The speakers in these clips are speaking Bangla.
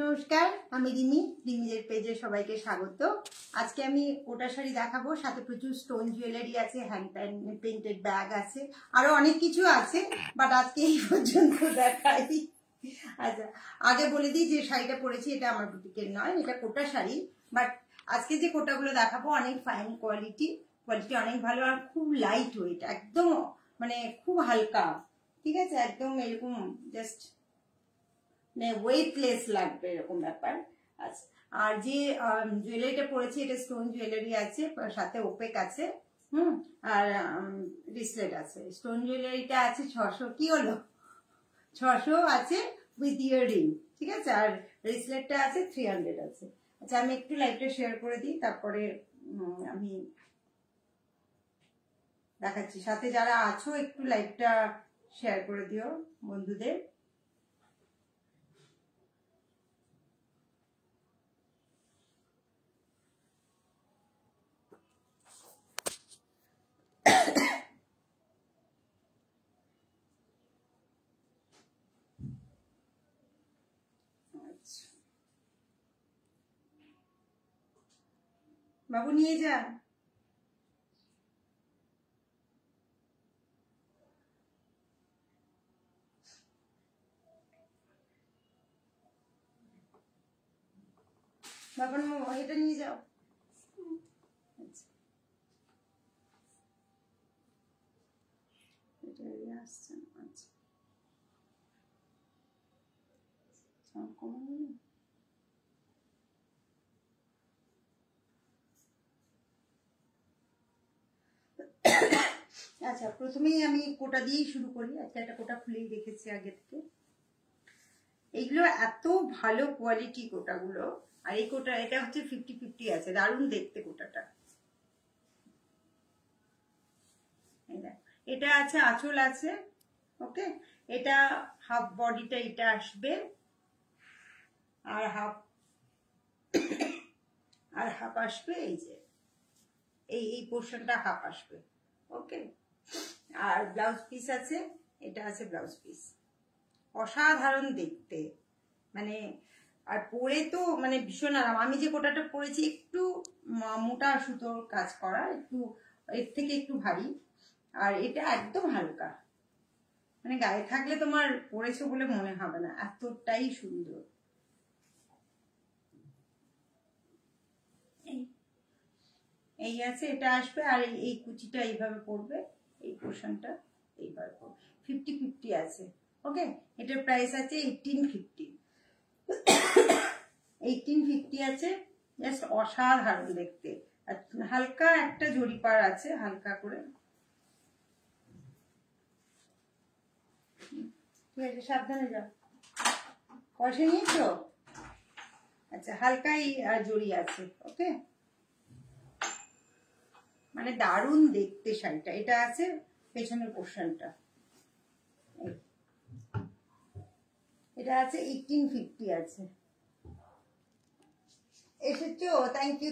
নমস্কার, আমি রিমি। রিমিদের পেজে সবাইকে স্বাগত। আজকে আমি কোটা শাড়ি দেখাবো, সাথে প্রচুর স্টোন জুয়েলারি আছে, হ্যান্ড পেইন্টেড ব্যাগ আছে, আরো অনেক কিছু আছে, বাট আজকে এই পর্যন্ত দেখাই। আচ্ছা, আগে বলে দিই যে শাড়িটা পরেছি এটা আমার বুটিকের নয়, এটা কোটা শাড়ি। বাট আজকে যে কোটাগুলো দেখাবো অনেক ফাইন কোয়ালিটি অনেক ভালো, আর খুব লাইট ওয়েট, একদম মানে খুব হালকা। ঠিক আছে, একদম এরকম জাস্ট ওয়েটলেস লাগবে এরকম ব্যাপার। আচ্ছা, আর যে জুয়েলারিটা পরেছি এটা স্টোন জুয়েলারি আছে, সাথে ওপেক আছে, আর রিসলেট আছে। স্টোন জুয়েলারিটা আছে 600, কি হলো 600 আছে উইথ ইয়াররিং, ঠিক আছে, আর রিসলেটটা আছে 300 আছে। আচ্ছা, আমি একটু লাইভটা শেয়ার করে দিই, তারপরে আমি দেখাচ্ছি। সাথে যারা আছো একটু লাইভটা শেয়ার করে দিও বন্ধুদের। বাবু নিয়ে যা। বাবার এটা নিয়ে যাও। আসছে না, আচ্ছা আচ্ছা, প্রথমেই আমি কোটা দিয়েই শুরু করি। একটা কোটা খুলেই রেখেছি আগে থেকে। এইগুলো এত ভালো কোয়ালিটি কোটাগুলো, আর এই কোটা এটা হচ্ছে 50-50 আছে, দারুণ দেখতে কোটাটা। এটা আছে, আঁচল আছে, ওকে। এটা হাফ বডিটা এটা আসবে, আর হাফ আসবে এই যে এই পোর্শনটা হাফ আসবে, ওকে। আর ব্লাউজ পিস আছে, এটা আছে ব্লাউজ পিস। অসাধারণ দেখতে, মানে আর পরে তো মানে ভীষণ আরাম। আমি যে কোটাটা পরেছি একটু মোটা সুতোর কাজ করা, একটু এর থেকে একটু ভারী, আর এটা একদম হালকা, মানে গায়ে থাকলে তোমার পরেছো বলে মনে হবে না, এতটাই সুন্দর। এই আছে, এটা আসবে, আর এই কুচিটা এইভাবে পড়বে, এই পোর্শনটা এইভাবে পড়বে। 50-50 আছে, ওকে। এটার প্রাইস আছে 1850। 1850 আছে, জাস্ট অসাধারণ দেখতে। হালকা একটা জরিপার আছে, হালকা করে, ঠিক আছে, সাবধানে যাও। পয়সা নিয়েছো? আচ্ছা, হালকাই জড়ি আছে, ওকে। মানে দারুণ দেখতে শাড়িটা। এটা আছে পেছনের পোর্শনটা, এটা আছে 1850 আছে। এসেছো? থ্যাংক ইউ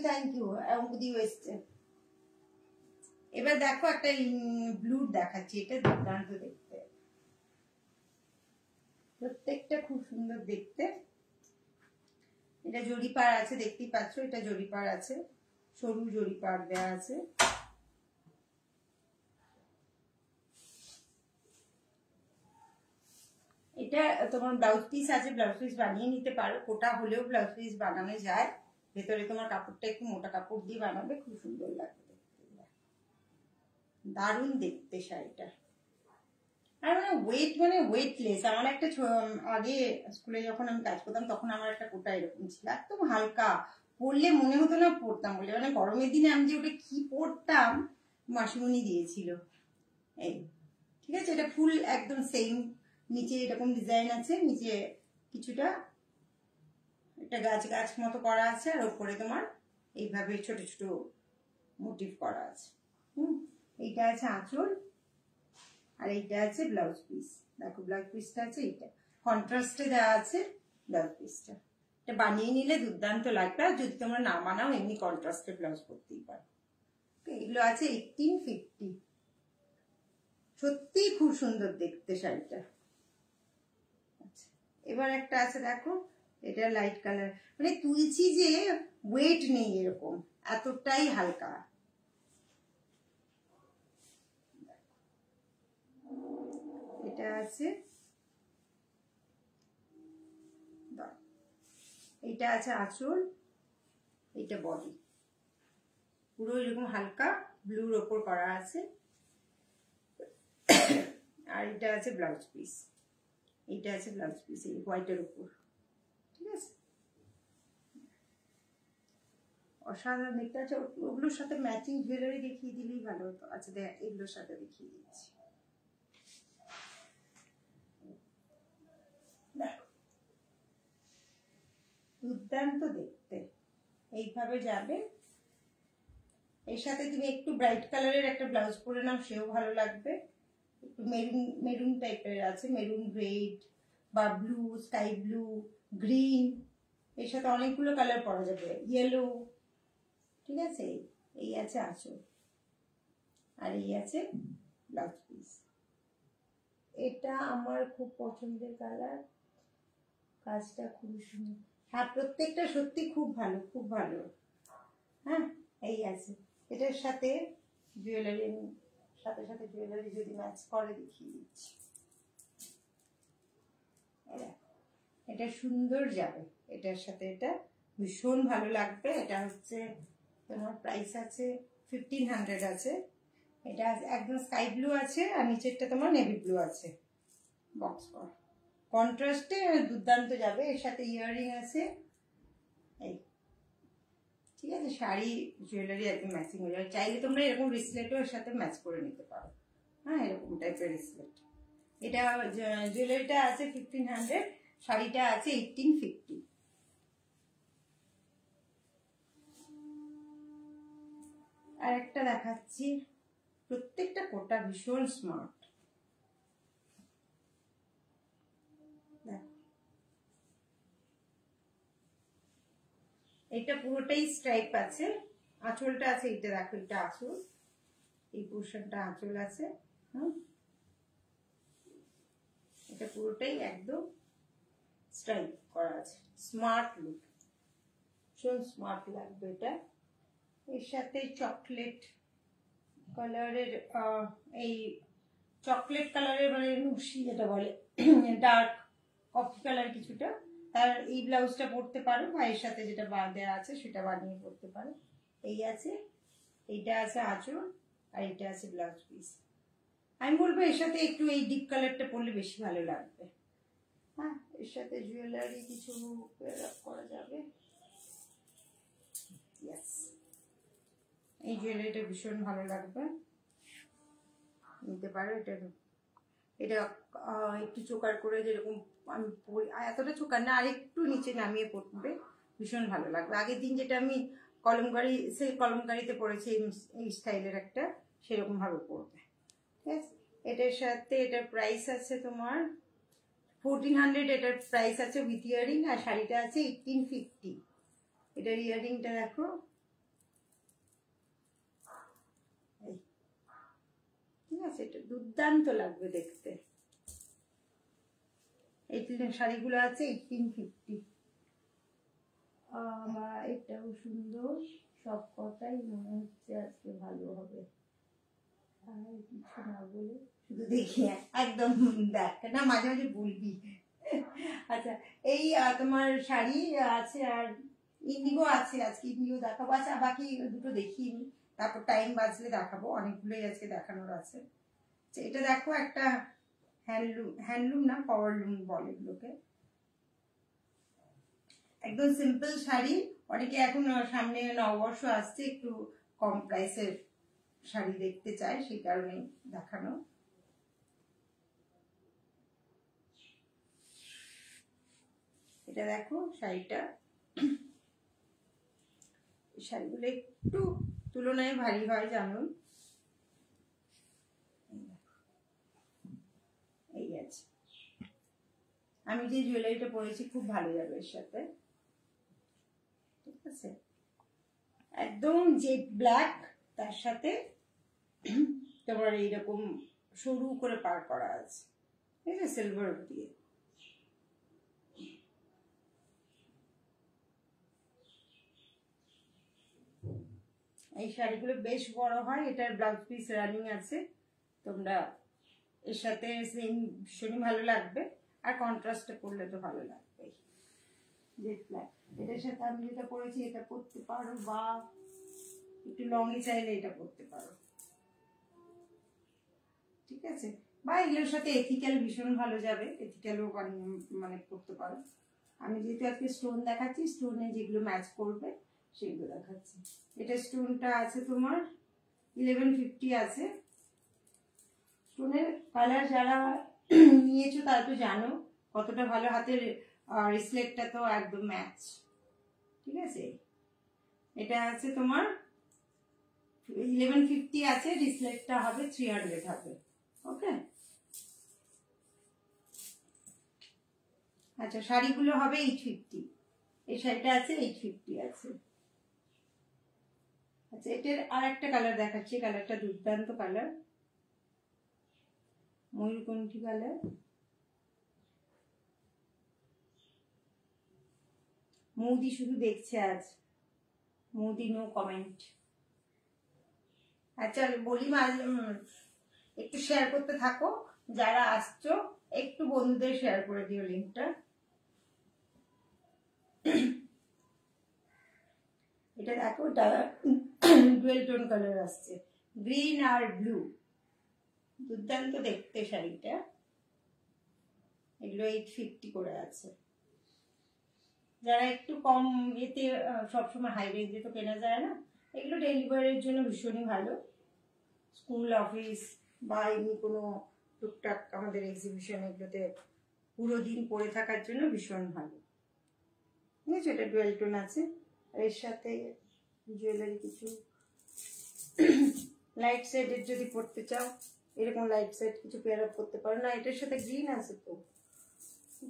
দিও এসছে। এবার দেখো একটা ব্লু দেখাচ্ছি, এটা দুর্দান্ত দেখতে, প্রত্যেকটা খুব সুন্দর দেখতে। এটা জরিপার আছে, দেখতেই পাচ্ছ, এটা জরিপার আছে, সরু জরিপার দেওয়া আছে। এটা তোমার ব্লাউজ পিস আছে, ব্লাউজ পিস বানিয়ে নিতে পারো, কোটা হলেও ব্লাউজ পিস বানানো যায়। ভেতরে তোমার কাপড়টা একটু মোটা কাপড় দিয়ে বানাবে, খুব সুন্দর লাগবে দেখতে, দারুণ দেখতে শাড়িটা। আর মানে ওয়েটলেস। আমার একটা আগে স্কুলে যখন আমি কাজ করতাম তখন আমার একটা কোটা এরকম ছিল, একদম হালকা, পরলে মনে হতো না পরতাম বলে, মানে গরমের দিনে আমি যে ওটা কি পরতাম, মাসিমণি দিয়েছিল। এই ঠিক আছে, এটা ফুল একদম সেম, নিচে এরকম ডিজাইন আছে, নিচে কিছুটা একটা গাছ গাছ মতো করা আছে, আর ওপরে তোমার এইভাবে ছোট ছোট মোটিভ করা আছে। এইটা আছে আঁচল, আর এইটা আছে ব্লাউজ পিস। দেখো ব্লাউজ পিসটা আছে, এইটা কন্ট্রাস্টে দেওয়া আছে ব্লাউজ পিসটা। এটা বানিয়ে নিলে দুর্দান্ত লাগবে, আর যদি তোমরা না বানাও এমনি কন্ট্রাস্টে ব্লাউজ করতেই পারো। এগুলো আছে 1850। সত্যি খুব সুন্দর দেখতে শাড়িটা। আচ্ছা, এবার একটা আছে দেখো, এটা লাইট কালার, মানে তুলছি যে ওয়েট নেই এরকম, এতটাই হালকা। এটা আছে, এটা আছে আঁচল, এটা বডি, পুরো এরকম হালকা ব্লুর ওপর করা আছে। আর এটা আছে ব্লাউজ পিস, এইটা আছে ব্লাউজ পিস এই হোয়াইটের উপর, ঠিক আছে, অসাধারণ দেখতে আছে। ওগুলোর সাথে ম্যাচিং জুয়েলারি দেখিয়ে দিলেই ভালো হতো। আচ্ছা দেখ, এগুলোর সাথে দেখিয়ে দিচ্ছি। দুর্দান্ত দেখতে, এইভাবে যাবে। এর সাথে তুমি একটু ব্রাইট কালারের একটা ব্লাউজ পরে নাও, সেও ভালো লাগবে। একটু মেরুন মেরুন টাইপের আছে, মেরুন রেড বা ব্লু, স্কাই ব্লু, গ্রিন, এর সাথে অনেকগুলো কালার পরা যাবে, ইয়েলো, ঠিক আছে। এই আছে আঁচল, আর এই আছে ব্লাউজ পিস। এটা আমার খুব পছন্দের কালার, কাজটা খুবই সুন্দর। হ্যাঁ, প্রত্যেকটা সত্যি খুব ভালো, খুব ভালো। হ্যাঁ, এই আছে। এটার সাথে জুয়েলারি, সাথে সাথে জুয়েলারি যদি ম্যাচ করে দেখিয়ে দিচ্ছি। এটা সুন্দর যাবে, এটার সাথে এটা ভীষণ ভালো লাগবে। এটা হচ্ছে তোমার প্রাইস আছে 1500 আছে। এটা একদম স্কাই ব্লু আছে, আর নিচেরটা তোমার নেভি ব্লু আছে, বক্স করা কন্ট্রাস্টে দুর্দান্ত যাবে। এর সাথে ইয়াররিং আছে, এই ঠিক আছে। শাড়ি জুয়েলারি একদম ম্যাচিং হয়ে যাবে। চাইলে তোমরা এরকম রিসলেটও এর সাথে ম্যাচ করে নিতে পারো। হ্যাঁ, এরকম টাইপের রিসলেট। এটা জুয়েলারিটা আছে 1500, শাড়িটা আছে 1850। আর একটা দেখাচ্ছি, প্রত্যেকটা কোটা ভীষণ স্মার্ট। এটা পুরোটাই স্ট্রাইপ আছে, আঁচলটা আছে, এটা দেখো, এটা আঁচল, এই পোর্শনটা আঁচল আছে। এটা পুরোটাই একদম স্ট্রাইপ করা আছে, স্মার্ট লুক, ভীষণ স্মার্ট লাগবে এটা। এর সাথে চকলেট কালারের, এই চকলেট কালারের মানে নুশি যেটা বলে, ডার্ক কফি কালার কিছুটা, তার এই ব্লাউজটা পরতে পারো, বা এর সাথে যেটা দেওয়া আছে সেটা বানিয়ে পরতে পারো। এই আছে, এইটা আছে আঁচল, আর এইটা আছে ব্লাউজ পিস। আমি বলবো এর সাথে একটু এই ডিপ কালারটা পরলে বেশি ভালো লাগবে। হ্যাঁ, এর সাথে জুয়েলারি কিছু করা যাবে। ইয়েস, এই জুয়েলারিটা ভীষণ ভালো লাগবে, নিতে পারো। এটা একটু চোকার করে, যেরকম আমি পরি, এতটা চোকার না, আর একটু নিচে নামিয়ে পরবে, ভীষণ ভালো লাগবে। আগের দিন যেটা আমি কলমকারিতে পরেছি এই স্টাইলের একটা, সেরকম ভাবে পরবে, ঠিক আছে। এটার সাথে এটার প্রাইস আছে তোমার 1400, এটার প্রাইস আছে উইথ ইয়ারিং, আর শাড়িটা আছে 1850। এটার ইয়ারিংটা দেখো, ঠিক আছে, এটা দুর্দান্ত লাগবে দেখতে। এই শাড়িগুলো আছে 1850। এটাও সুন্দর, সব কথাই মনে হচ্ছে আজকে ভালো হবে। আর কিছু না বলে শুধু দেখি, একদম দেখ না, মাঝে মাঝে বলবি। আচ্ছা, এই তোমার শাড়ি আছে, আর ইন্ডিগো আছে, আজকে ইন্ডিগো দেখাবো। আচ্ছা, বাকি দুটো দেখিয়ে নি, তারপর টাইম বাঁচলে দেখাবো, অনেকগুলোই আজকে দেখানোর আছে। এটা দেখো, একটা হ্যান্ডলুম না, পাওয়ারলুম বলে এগুলোকে, একদম সিম্পল শাড়ি। অনেকে এখন সামনে নববর্ষ আসছে, একটু কম প্রাইসের শাড়ি দেখতে চায়, সেই কারণে দেখানো। এটা দেখো শাড়িটা, শাড়িগুলো একটু তুলনায় ভারী হয় জানো, এই আছে। আমি যে জুয়েলারিটা পরেছি খুব ভালো যাবে এর সাথে, ঠিক আছে। একদম জেড ব্ল্যাক, তার সাথে তোমার এইরকম সরু করে পার করা আছে, ঠিক আছে, সিলভার দিয়ে। এই শাড়িগুলো বেশ বড় হয়, এটার ব্লাউজ পিস রানিং আছে, তোমরা এর সাথে সেম ভীষণই ভালো লাগবে, আর কন্ট্রাস্টে পরলে তো ভালো লাগবে। জেড ব্ল্যাক, এটার সাথে আমি যেটা পরেছি এটা পরতে পারো, বা একটু লংই চাইলে এটা পরতে পারো, ঠিক আছে। বা এগুলোর সাথে এথিক্যাল ভীষণ ভালো যাবে, এথিক্যালও মানে পরতে পারো। আমি যেহেতু আজকে স্টোন দেখাচ্ছি, স্টোনে যেগুলো ম্যাচ করবে সেগুলো দেখাচ্ছি। এটা স্টোনটা আছে তোমার 1150 আছে। স্টোনের কালার যারা নিয়েছো তারা তো জানো কতটা ভালো, হাতের রিসলেটটা তো একদম ম্যাচ, ঠিক আছে। এটা আছে তোমার 1150 আছে, রিসলেটটা হবে 300 হবে, ওকে। আচ্ছা, শাড়িগুলো হবে 850, এই শাড়িটা আছে 850 আছে। আচ্ছা, এটার আর একটা কালার দেখাচ্ছি, কালারটা দুর্দান্ত কালার, ময়ূরকণ্ঠী কালার। মৌদি শুধু দেখছে আজ, মৌদি নো কমেন্ট। আচ্ছা বলি, একটু শেয়ার করতে থাকো, যারা আসছো একটু বন্ধুদের শেয়ার করে দিও লিঙ্কটা। এটা দেখো, ডুয়েল টোন কালার আসছে, গ্রিন আর ব্লু, দুর্দান্ত দেখতে শাড়িটা। এগুলো 850 করে আছে। যারা একটু কম এতে, সবসময় হাই রেঞ্জে তো কেনা যায় না, এগুলো ডেলিভারির জন্য ভীষণই ভালো, স্কুল অফিস বা এমনি কোনো টুকটাক আমাদের এক্সিবিশন এগুলোতে পুরো দিন পরে থাকার জন্য ভীষণ ভালো, ঠিক আছে। এটা ডুয়েল টোন আছে, আর এর সাথে জুয়েলারি কিছু লাইট শেডের যদি পরতে চাও, এরকম লাইট শেড কিছু পেয়ার আপ করতে পারো। না, এটার সাথে গ্রিন আছে তো,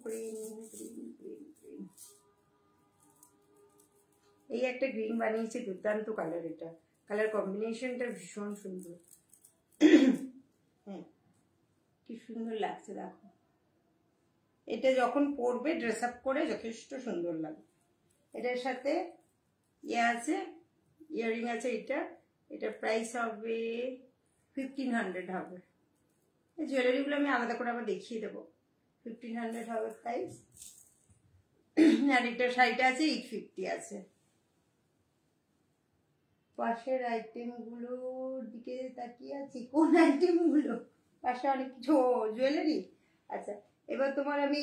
গ্রিন গ্রিন গ্রিন গ্রিন, এই একটা গ্রিন বানিয়েছে, দুর্দান্ত কালার, এটা কালার কম্বিনেশনটা ভীষণ সুন্দর। হ্যাঁ, কি সুন্দর লাগছে দেখো, এটা যখন পরবে ড্রেস আপ করে যথেষ্ট সুন্দর লাগে। এটার সাথে ইয়ে আছে, ইয়ারিং আছে, এটার প্রাইস হবে 1500 হবে। এই জুয়েলারিগুলো আমি আলাদা করে আবার দেখিয়ে দেবো, 1500 হবে প্রাইস। আর এটার শাড়িটা আছে 850 আছে। পাশের আইটেমগুলোর দিকে তাকিয়ে আছি, কোন আইটেমগুলো? পাশে অনেক কিছু জুয়েলারি। আচ্ছা, এবার তোমার আমি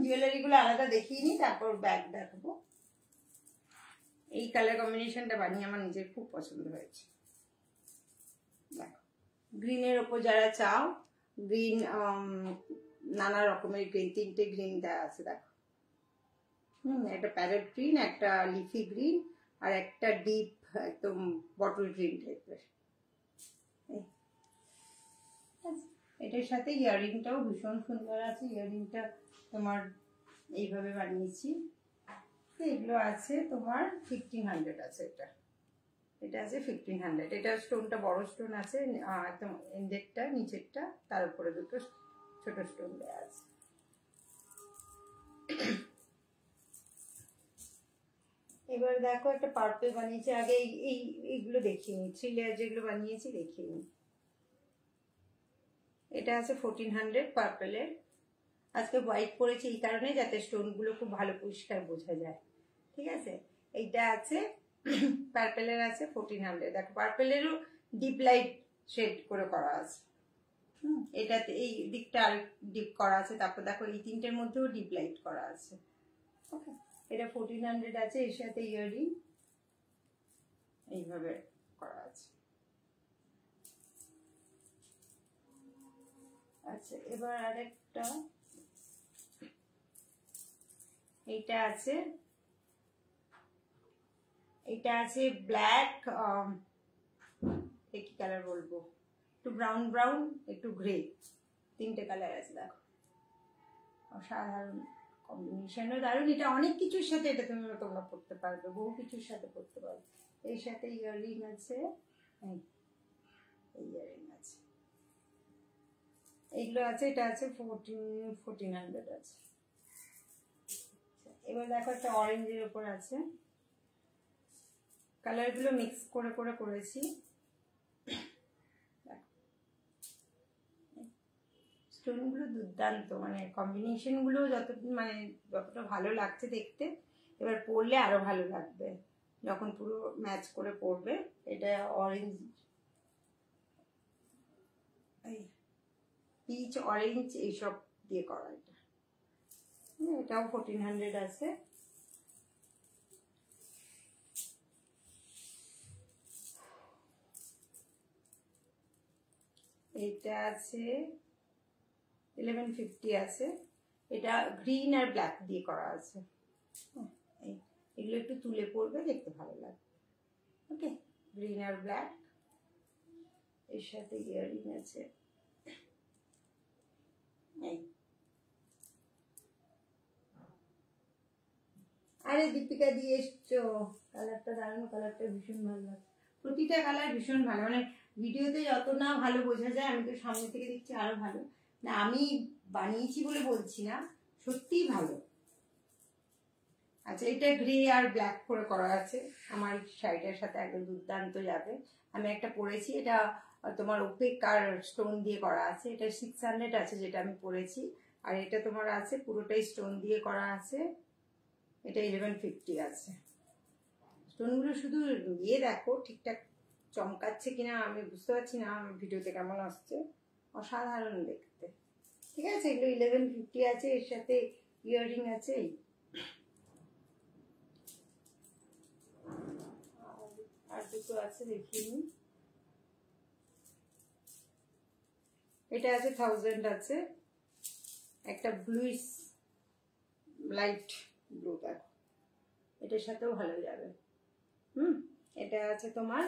জুয়েলারিগুলো আলাদা দেখিয়ে নিই, তারপর ব্যাগ দেখাবো। এই কালার কম্বিনেশনটা বানিয়ে আমার নিজের খুব পছন্দ হয়েছে। দেখো, গ্রিনের ওপর যারা চাও, গ্রিন নানা রকমের গ্রিন, 3টে গ্রিন দেওয়া আছে দেখো। একটা প্যারেট গ্রিন, একটা লিফি গ্রিন, আর একটা ডিপ একদম বটল গ্রিন টাইপের। এটার সাথে ইয়াররিংটাও ভীষণ সুন্দর আছে, ইয়াররিংটা তোমার এইভাবে বানিয়েছি। এগুলো আছে তোমার 1500 আছে, এটা আছে 1500। এটা স্টোনটা বড় স্টোন আছে, একদম এন্ডেরটা নিচেরটা, তার উপরে দুটো ছোট স্টোন দেওয়া আছে। এবার দেখো, একটা পার্পল বানিয়েছি, আগে এইগুলো দেখিয়ে নি, 3 লেয়ার যেগুলো বানিয়েছি দেখিয়ে নি। এটা আছে 1400 পার্পলের। আজকে হোয়াইট পরেছি এই কারণে, যাতে স্টোনগুলো খুব ভালো পরিষ্কার বোঝা যায়, ঠিক আছে। এইটা আছে পার্পলের, আছে 1400। দেখো, পার্পলেরও ডিপ লাইট শেড করে করা আছে। এটাতে এই দিকটা আর ডিপ করা আছে, তারপর দেখো এই 3টের মধ্যেও ডিপ লাইট করা আছে, ওকে। এটা 1400 আছে, এর সাথে ইয়াররিং এইভাবে করা আছে। আচ্ছা, এবার আরেকটা, এইটা আছে, এটা আছে ব্ল্যাক, কি কালার বলবো, একটু ব্রাউন ব্রাউন, একটু গ্রে, 3টে কালার আছে দেখো, অসাধারণ কম্বিনেশনও দারুণ। এটা অনেক কিছুর সাথে এটা তোমরা পড়তে পারবে, বহু কিছুর সাথে পড়তে পারবে। এর সাথে ইয়াররিং আছে, এই ইয়াররিং আছে, এইগুলো আছে। এটা আছে 1400 আছে। এবার দেখো, একটা অরেঞ্জের উপর আছে, কালারগুলো মিক্স করে করে করেছি। স্টোনগুলো দুর্দান্ত, মানে কম্বিনেশনগুলো যতটা ভালো লাগছে দেখতে, এবার পরলে আরো ভালো লাগবে যখন পুরো ম্যাচ করে পরবে। এটা অরেঞ্জ, পিচ অরেঞ্জ এইসব দিয়ে করা। এটাও 1400 আছে। এটা আছে 1150 আছে। এটা গ্রিন আর ব্ল্যাক দিয়ে করা আছে। এগুলো একটু তুলে পড়বে, দেখতে ভালো লাগবে। ওকে, গ্রিন আর ব্ল্যাক, এর সাথে ইয়ারিং আছে। আরে দীপিকা দিয়ে এসছো, কালারটা দারুণ, কালারটা ভীষণ ভালো লাগে। প্রতিটা কালার ভীষণ ভালো, মানে ভিডিওতে যত না ভালো বোঝা যায়, আমি তো সামনে থেকে দেখছি আরো ভালো। না আমি বানিয়েছি বলে বলছি না, সত্যিই ভালো। আচ্ছা, এটা গ্রে আর ব্ল্যাক করে করা আছে, আমার শাড়িটার সাথে একদম দুর্দান্ত যাবে। আমি একটা পরেছি, এটা তোমার ওপেক আর স্টোন দিয়ে করা আছে। এটা 600 আছে যেটা আমি পরেছি। আর এটা তোমার আছে পুরোটাই স্টোন দিয়ে করা আছে, এটা 1150 আছে। স্টোনগুলো শুধু দেখো ঠিকঠাক চমকাচ্ছে কিনা আমি বুঝতে পারছি না, আমার ভিডিওতে কেমন আসছে। অসাধারণ দেখতে। ঠিক আছে, এগুলো 1150 আছে, এর সাথে ইয়াররিং আছে। আর দুটো আছে, দেখিনি। এটা আছে 1000 আছে, একটা ব্লুইশ লাইট ব্লু, দেখো এটার সাথেও ভালো যাবে। এটা আছে তোমার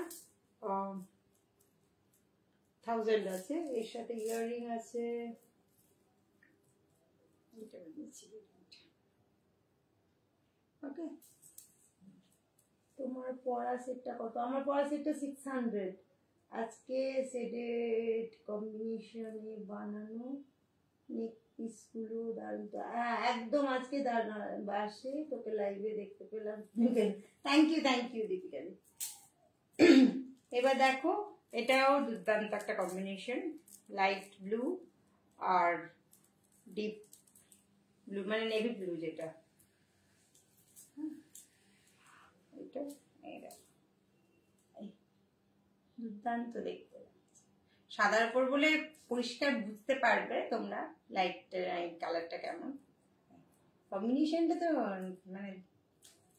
1000 আছে, এর সাথে ইয়াররিং আছে। ওকে, তোমার পরা সেটটা কত? আমার পরা সেটটা 600। আজকে সেটেড কম্বিনেশনে বানানো নেক পিসগুলো দারুণ। একদম আজকে বাসে তোকে লাইভে দেখতে পেলাম। Thank you Deepika. এবার দেখো, এটাও দুর্দান্ত একটা কম্বিনেশন, লাইট ব্লু আর ডিপ ব্লু, মানে নেভি ব্লু যেটা। এটা দুর্দান্ত দেখতে, সাদার উপর বলে পরিষ্কার বুঝতে পারবে তোমরা লাইট কালারটা কেমন। কম্বিনেশনটা তো মানে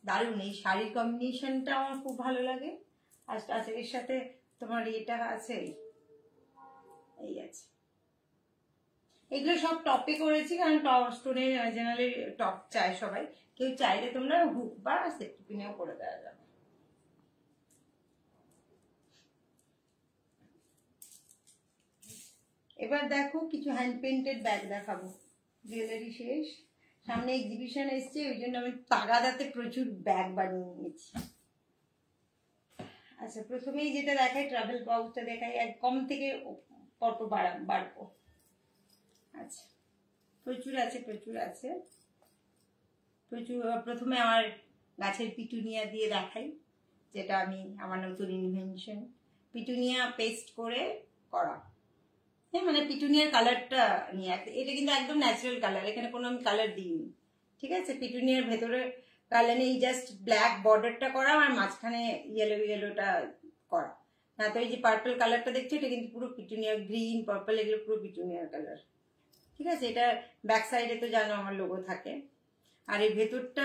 দারুণ, এই শাড়ির কম্বিনেশনটা আমার খুব ভালো লাগে। আর এর সাথে তোমার এটা আছে, এই আছে। এগুলো সব টপে করেছি, কারণ টপ স্টোনে জেনারেলি টপ চায় সবাই। কেউ চাইলে তোমরা হুক বা সেফটি পিনেও করে দেওয়া যাবে। এবার দেখো কিছু হ্যান্ড পেন্টেড ব্যাগ দেখাবো। জুয়েলারি শেষ, সামনে এক্সিবিশন এসছে, ওই জন্য আমি তাগাদাতে প্রচুর ব্যাগ বানিয়ে নিয়েছি। আচ্ছা, প্রথমেই যেটা দেখাই, ট্রাভেল পাউচটা দেখাই, এক কম থেকে কত বাড়বো। আচ্ছা, প্রচুর আছে। প্রথমে আমার গাছের পিটুনিয়া দিয়ে দেখাই, যেটা আমি আমার নতুন ইনভেনশন, পিটুনিয়া পেস্ট করে করা। হ্যাঁ, মানে পিটুনিয়ার কালারটা নিয়ে, এটা কিন্তু একদম ন্যাচারাল কালার, এখানে কোনো আমি কালার দিইনি। ঠিক আছে, পিটুনিয়ার ভেতরে কালার নেই, জাস্ট ব্ল্যাক বর্ডারটা করা আর মাঝখানে ইয়েলোটা করা। না তো এই যে পার্পল কালারটা দেখছো, এটা কিন্তু পুরো পিটুনিয়া, গ্রিন পার্পল এগুলো পুরো পিটুনিয়ার কালার। ঠিক আছে, এটা ব্যাক সাইডে তো জানো আমার লোগো থাকে। আর এই ভেতরটা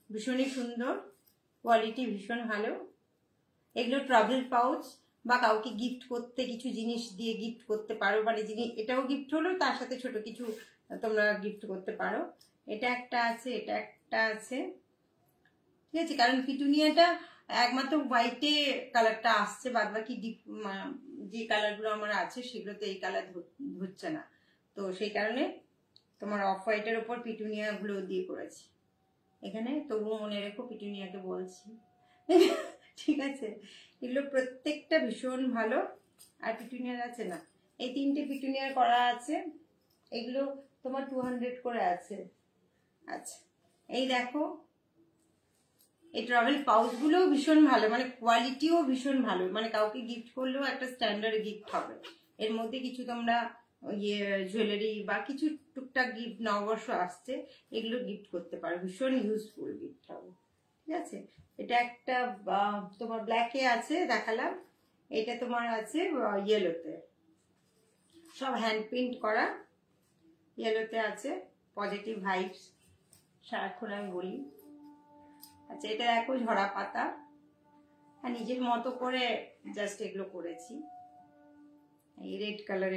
ভীষণই সুন্দর, কোয়ালিটি ভীষণ ভালো। এগুলো ট্রাভেল পাউচ, বা কাউকে গিফট করতে কিছু জিনিস দিয়ে গিফট করতে পারো, মানে জিনিস এটাও গিফট হলো, তার সাথে ছোট কিছু তোমরা গিফট করতে পারো। এটা একটা আছে, এটা একটা আছে। ঠিক আছে, কারণ পিটুনিয়াটা একমাত্র হোয়াইটে কালারটা আসছে, বাদ বাকি যে কালারগুলো আমার আছে সেগুলোতে এই কালার ধরছে না। তো সেই কারণে তোমার অফ হোয়াইটের উপর পিটুনিয়া গুলো দিয়ে করেছি এখানে। তবুও মনে রেখো, পিটুনিয়াকে বলছি। ঠিক আছে, এগুলো প্রত্যেকটা ভীষণ ভালো। আর পিটুনিয়ার আছে না, এই 3টে পিটুনিয়ার করা আছে, এগুলো তোমার 200 করে আছে। আচ্ছা, এই দেখো এই ট্রাভেল পাউচগুলোও ভীষণ ভালো, মানে কোয়ালিটিও ভীষণ ভালো, মানে কাউকে গিফট করলেও একটা স্ট্যান্ডার্ড গিফট হবে। এর মধ্যে কিছু তোমরা ইয়ে জুয়েলারি বা কিছু টুকটাক গিফট, নববর্ষ আসছে, এগুলো গিফট করতে পারো, ভীষণ ইউজফুল গিফট হবে। ঠিক আছে, এটা একটা তোমার ব্ল্যাকে আছে দেখালাম, এটা তোমার আছে ইয়েলোতে, সব হ্যান্ড প্রিন্ট করা, ইয়েলোতে আছে, পজিটিভ ভাইবস সারাক্ষণ আমি বলি। আচ্ছা, এটা দেখো ঝরা পাতা, আর নিজের মতো করে জাস্ট এগুলো করেছি। এই রেড কালার,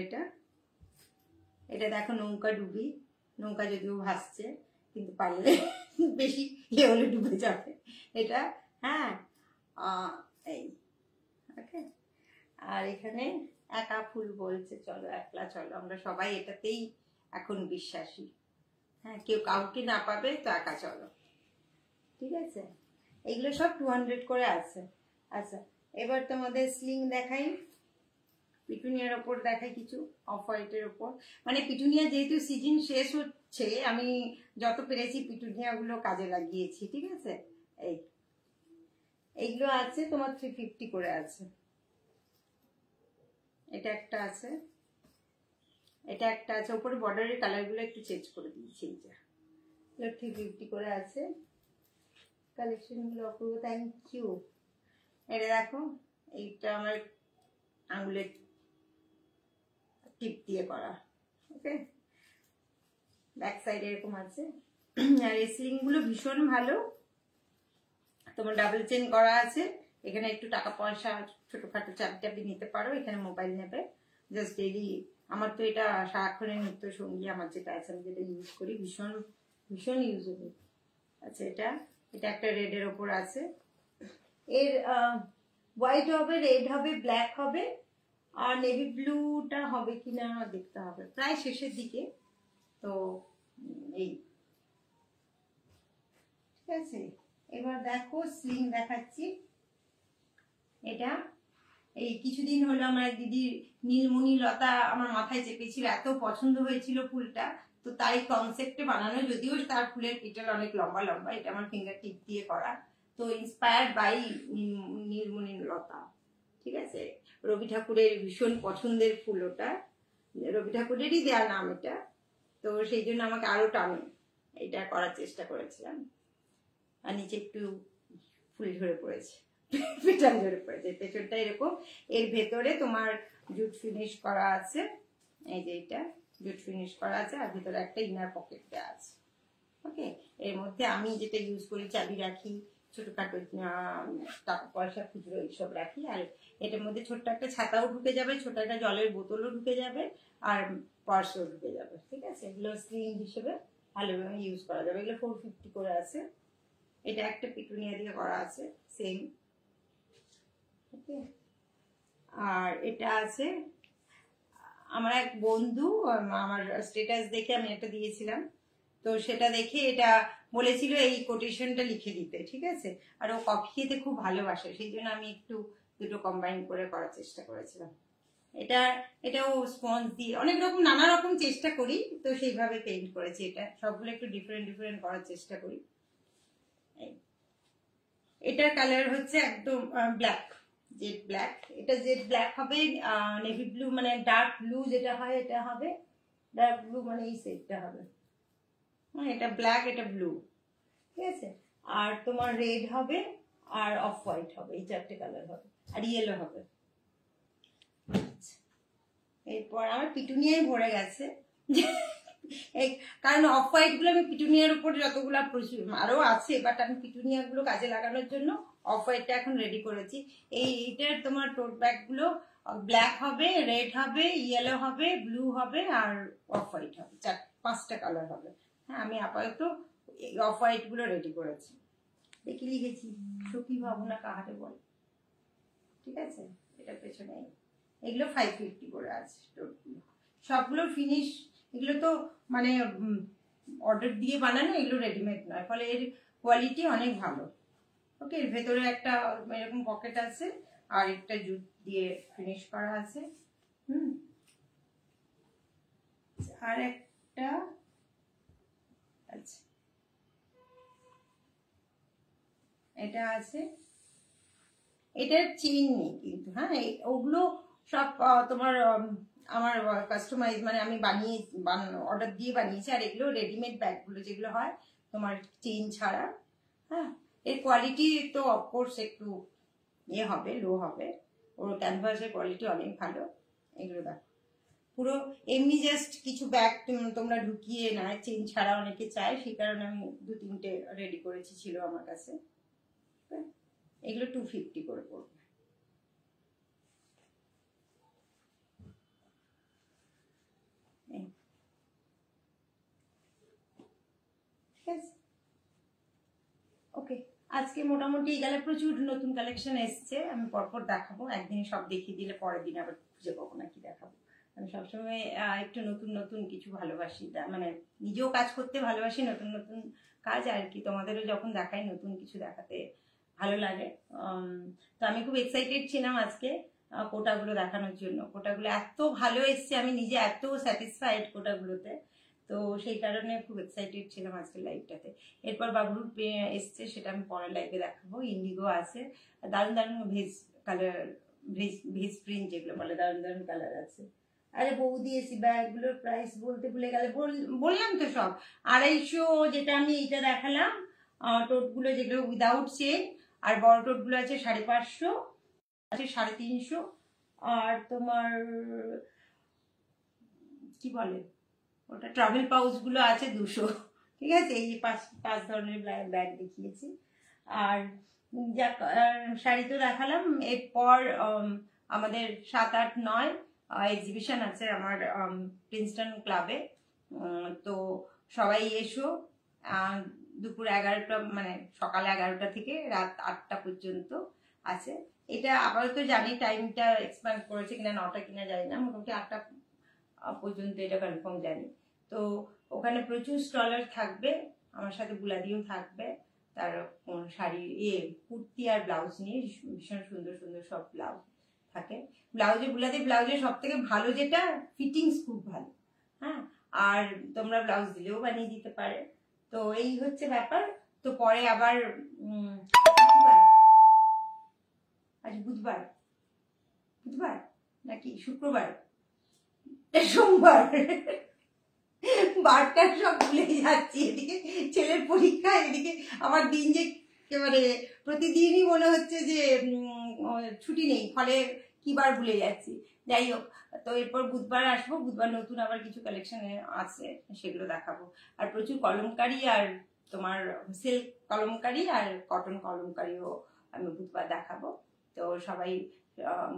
এটা দেখো নৌকা ডুবি, নৌকা যদিও ভাসছে কিন্তু পারলে বেশি ইয়ে হলে ডুবে যাবে এটা। হ্যাঁ, এই ওকে। আর এখানে একা ফুল বলছে, চলো একলা চলো, আমরা সবাই এটাতেই এখন বিশ্বাসী। হ্যাঁ, কেউ কাউকে না পাবে তো একা চলো। ঠিক আছে, এগুলো সব 200 করে আছে। আচ্ছা, এবার তোমাদের স্লিং দেখাই, পিটুনিয়ার ওপর দেখাই কিছু, অফ হোয়াইটের ওপর। মানে পিটুনিয়া যেহেতু সিজন শেষ হচ্ছে, আমি যত পেরেছি পিটুনিয়া গুলো কাজে লাগিয়েছি। ঠিক আছে, এইগুলো আছে তোমার 350 করে আছে। এটা একটা আছে, এটা একটা আছে, উপরে বর্ডারের কালার গুলো একটু চেঞ্জ করে দিয়েছি। এইটা 350 করে আছে। কালেকশন গুলো অপূর্ব, থ্যাংক ইউ। এটা দেখো, এইটা আমার আঙুলের টিপ দিয়ে করা। ওকে, ব্যাক সাইড এরকম আছে। আর এই স্লিং গুলো ভীষণ ভালো, তোমার ডাবল চেন করা আছে। এখানে একটু টাকা পয়সা ছোটখাটো চাবি টাবি নিতে পারো, এখানে মোবাইল নেবে জাস্ট ডেইলি। আমার তো এটা সারাক্ষণের নিত্য সঙ্গী, আমার যেটা আছে আমি যেটা ইউজ করি, ভীষণ ভীষণ ইউজেবল। আচ্ছা, এটা একটা রেডের ওপর আছে। এর হোয়াইট হবে, রেড হবে, ব্ল্যাক হবে, আর নেভি ব্লুটা হবে কিনা দেখতে হবে, প্রায় শেষের দিকে। তো এই ঠিক আছে, এবার দেখো স্লিং দেখাচ্ছি। এটা এই কিছুদিন হলো আমার এক দিদির নীলমণি লতা আমার মাথায় চেপেছিল, এত পছন্দ হয়েছিল ফুলটা, তো তাই কনসেপ্টে বানানো, যদিও তার ফুলের পেটাল অনেক লম্বা লম্বা। এটা আমার ফিঙ্গার টিপ দিয়ে করা, তো ইন্সপায়ার্ড বাই নীলমণি লতা। ঠিক আছে, রবি ঠাকুরের ভীষণ পছন্দের ফুল ওটা, রবি ঠাকুরেরই দেওয়া নাম এটা, তো সেই জন্য আমাকে আরো টানে এটা করার চেষ্টা করেছিলাম। আর নিচে একটু ফুল ঝরে পড়েছে, পেটাল ঝরে পড়েছে, পেছনটা এরকম। এর ভেতরে তোমার জুট ফিনিশ করা আছে, এই যে এটা জুট ফিনিশ করা আছে, আর ভেতরে একটা ইনার পকেট দেওয়া আছে। ওকে, এর মধ্যে আমি যেটা ইউজ করি, চাবি রাখি, ছোটখাটো টাকা পয়সা খুচরো এইসব রাখি। আর এটার মধ্যে ছোট্ট একটা ছাতাও ঢুকে যাবে, ছোট একটা জলের বোতলও ঢুকে যাবে, আর পার্সও ঢুকে যাবে। ঠিক আছে, এগুলো স্লিং হিসেবে ভালোভাবে ইউজ করা যাবে। এগুলো 450 করে আছে। এটা একটা পিটুনিয়া দিয়ে করা আছে সেম। ওকে, আর এটা আছে আমার এক বন্ধু, আমার স্ট্যাটাস দেখে আমি একটা দিয়েছিলাম, তো সেটা দেখে এটা বলেছিল এই কোটেশনটা লিখে দিতে। ঠিক আছে, আর ও কফি খেতে খুব ভালোবাসে, সেই জন্য আমি একটু দুটো কম্বাইন করে করার চেষ্টা করেছিলাম। এটাও স্পঞ্জ দিয়ে অনেক রকম নানা রকম চেষ্টা করি, তো সেইভাবে পেইন্ট করেছি। এটা সবগুলো একটু ডিফারেন্ট ডিফারেন্ট করার চেষ্টা করি। এটার কালার হচ্ছে একদম ব্ল্যাক, জেড ব্ল্যাক। এটা জেড ব্ল্যাক হবে, নেভি ব্লু মানে ডার্ক ব্লু যেটা হয় এটা হবে, ডার্ক ব্লু মানে এই সেটটা হবে। এটা ব্ল্যাক, এটা ব্লু। ঠিক আছে, আর তোমার রেড হবে, আর অফ হোয়াইট হবে, এই চারটে কালার হবে, আর ইয়েলো হবে। এরপর আমার পিটুনিয়ায় ভরে গেছে, কারণ অফ হোয়াইট গুলো আমি পিটুনিয়ার উপর যতগুলো আরো আছে, বাট আমি পিটুনিয়া গুলো কাজে লাগানোর জন্য অফ হোয়াইটটা এখন রেডি করেছি। এইটার তোমার টোট ব্যাগ গুলো ব্ল্যাক হবে, রেড হবে, ইয়েলো হবে, ব্লু হবে, আর অফ হোয়াইট হবে, 5টা কালার হবে। হ্যাঁ, আমি আপাতত অফ হোয়াইট গুলো রেডি করেছি। দেখি লিখেছি, সখী ভাবনা কাহারে বল। ঠিক আছে, এটা পেছনে এগুলো 550 করে আছে টোটগুলো, সবগুলো ফিনিশ। এগুলো তো মানে অর্ডার দিয়ে বানানো, এগুলো রেডিমেড নয়, ফলে এর কোয়ালিটি অনেক ভালো। ওকে, এর ভেতরে একটা এরকম পকেট আছে, আর একটা জুট দিয়ে ফিনিশ করা আছে। আর একটা আচ্ছা, এটা আছে, এটার চেইন নেই কিন্তু। হ্যাঁ, ওগুলো সব তোমার আমার কাস্টমাইজ, মানে আমি অর্ডার দিয়ে বানিয়েছি। আর এগুলো রেডিমেড ব্যাগগুলো যেগুলো হয় তোমার চেইন ছাড়া। হ্যাঁ, এর কোয়ালিটি তো অফকোর্স একটু ইয়ে হবে, লো হবে। ওর ক্যানভাসের কোয়ালিটি অনেক ভালো। এগুলো দেখো পুরো এমনি জাস্ট কিছু ব্যাগ তোমরা ঢুকিয়ে না, চেইন ছাড়া অনেকে চায়, সেই কারণে আমি 2-3টে রেডি করেছি, ছিল আমার কাছে। এগুলো 250 করে পড়বে। ঠিক আছে, ওকে। আজকে মোটামুটি গেলে প্রচুর নতুন কালেকশন এসছে, আমি পরপর দেখাবো। একদিনে সব দেখিয়ে দিলে পরের দিন আবার খুঁজে পাবো না কি দেখাবো। আমি সবসময় একটু নতুন নতুন কিছু ভালোবাসি, মানে নিজেও কাজ করতে ভালোবাসি, নতুন নতুন কাজ আর কি তোমাদেরও যখন দেখাই নতুন কিছু দেখাতে ভালো লাগে। তো আমি খুব এক্সাইটেড ছিলাম আজকে কোটাগুলো দেখানোর জন্য। কোটাগুলো এত ভালো এসছে, আমি নিজে এত স্যাটিসফাইড কোটাগুলোতে। তো সেই কারণে খুব এক্সাইটেড ছিলাম আজকের লাইভটাতে। এরপর বাবলুর এসছে, সেটা আমি পরের লাইভে দেখাবো। ইন্ডিগো আছে, দারুণ দারুণ ভেজ কালার, ভেজ প্রিন্ট যেগুলো বলে, দারুণ দারুণ কালার আছে। আরে বৌদি এসি ব্যাগগুলোর প্রাইস বলতে ভুলে গেলে, বললাম তো সব 250, যেটা আমি এইটা দেখালাম টোটগুলো যেগুলো উইদাউট চেন, আর বড় টোটগুলো আছে 550, আছে 350, আর তোমার কি বলে ওটা ট্রাভেল পাউচ গুলো আছে 200। ঠিক আছে, এই 5 ধরনের ব্যাগ দেখিয়েছি। আর শাড়ি তো দেখালাম। এরপর আমাদের 7, 8, 9 এক্সিবিশন আছে আমার প্রিন্সটন ক্লাবে। তো সবাই এসো। দুপুর 11টা, মানে সকাল 11টা থেকে রাত 8টা পর্যন্ত আছে। এটা আপাতত জানি, টাইমটা এক্সপ্যান্ড করেছে কিনা, 9টা কিনা জানি না, মোটামুটি 8টা পর্যন্ত এটা কনফার্ম জানি। তো ওখানে প্রচুর স্টলার থাকবে, আমার সাথে বুলাদিও থাকবে। তার শাড়ি কুর্তি আর ব্লাউজ নিয়ে ভীষণ সুন্দর সুন্দর সব ব্লাউজ থাকে। বুলাদি ব্লাউজের সব থেকে ভালো যেটা, ফিটিংস খুব ভালো। হ্যাঁ, আর তোমরা ব্লাউজ দিলেও বানিয়ে দিতে পারে। তো এই হচ্ছে ব্যাপার। তো পরে আবার আজ বুধবার নাকি শুক্রবার, সোমবার, বারটা সব ভুলে যাচ্ছি। এদিকে ছেলের পরীক্ষা, এদিকে আমার দিন যে একেবারে প্রতিদিনই মনে হচ্ছে যে ছুটি নেই, ফলে কি বার ভুলে যাচ্ছি। যাই হোক, তো এরপর বুধবার আসবো। বুধবার নতুন আবার কিছু কালেকশন আছে, সেগুলো দেখাবো। আর প্রচুর কলমকারি, আর তোমার সিল্ক কলমকারি আর কটন কলমকারিও আমি বুধবার দেখাবো। তো সবাই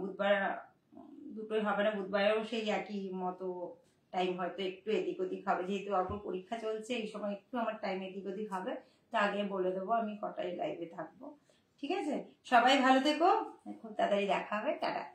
বুধবার দুটোই হবে না, বুধবারেও সেই একই মতো টাইম, হয়তো একটু এদিক ওদিক হবে, যেহেতু অল্প পরীক্ষা চলছে এই সময় একটু আমার টাইম এদিক ওদিক হবে। তা আগে বলে দেবো আমি কটায় লাইভে থাকবো। ঠিক আছে, সবাই ভালো থেকো, খুব তাড়াতাড়ি দেখা হবে, টাটা।